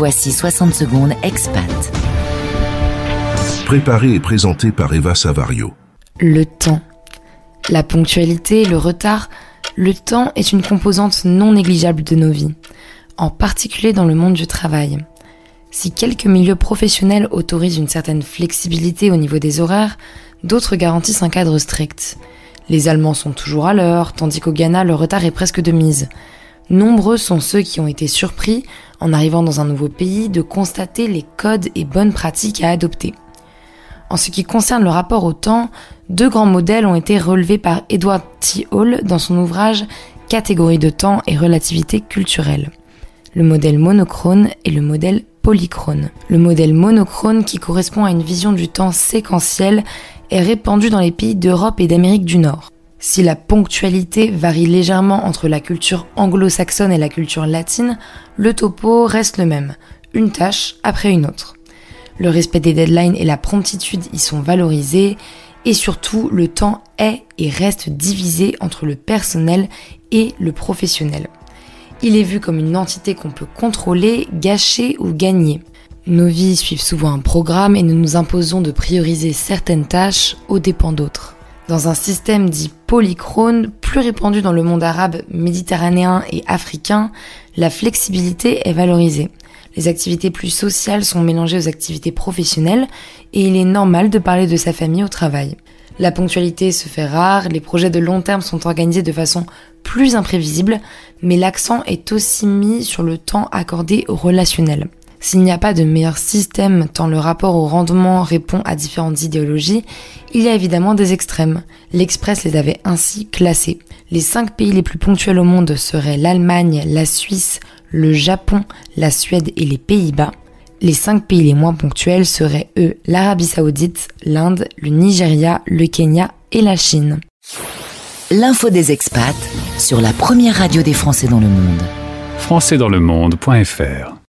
Voici 60 secondes expat. Préparé et présenté par Eva Savario. Le temps. La ponctualité, le retard, le temps est une composante non négligeable de nos vies, en particulier dans le monde du travail. Si quelques milieux professionnels autorisent une certaine flexibilité au niveau des horaires, d'autres garantissent un cadre strict. Les Allemands sont toujours à l'heure, tandis qu'au Ghana, le retard est presque de mise. Nombreux sont ceux qui ont été surpris, en arrivant dans un nouveau pays, de constater les codes et bonnes pratiques à adopter. En ce qui concerne le rapport au temps, 2 grands modèles ont été relevés par Edward T. Hall dans son ouvrage « Catégorie de temps et relativité culturelle ». Le modèle monochrone et le modèle polychrone. Le modèle monochrone, qui correspond à une vision du temps séquentiel, est répandu dans les pays d'Europe et d'Amérique du Nord. Si la ponctualité varie légèrement entre la culture anglo-saxonne et la culture latine, le topo reste le même, une tâche après une autre. Le respect des deadlines et la promptitude y sont valorisés, et surtout le temps est et reste divisé entre le personnel et le professionnel. Il est vu comme une entité qu'on peut contrôler, gâcher ou gagner. Nos vies suivent souvent un programme et nous nous imposons de prioriser certaines tâches aux dépens d'autres. Dans un système dit polychrone, plus répandu dans le monde arabe, méditerranéen et africain, la flexibilité est valorisée. Les activités plus sociales sont mélangées aux activités professionnelles et il est normal de parler de sa famille au travail. La ponctualité se fait rare, les projets de long terme sont organisés de façon plus imprévisible, mais l'accent est aussi mis sur le temps accordé au relationnel. S'il n'y a pas de meilleur système tant le rapport au rendement répond à différentes idéologies, il y a évidemment des extrêmes. L'Express les avait ainsi classés. Les 5 pays les plus ponctuels au monde seraient l'Allemagne, la Suisse, le Japon, la Suède et les Pays-Bas. Les 5 pays les moins ponctuels seraient eux l'Arabie Saoudite, l'Inde, le Nigeria, le Kenya et la Chine. L'info des expats sur la première radio des Français dans le monde. Françaisdanslemonde.fr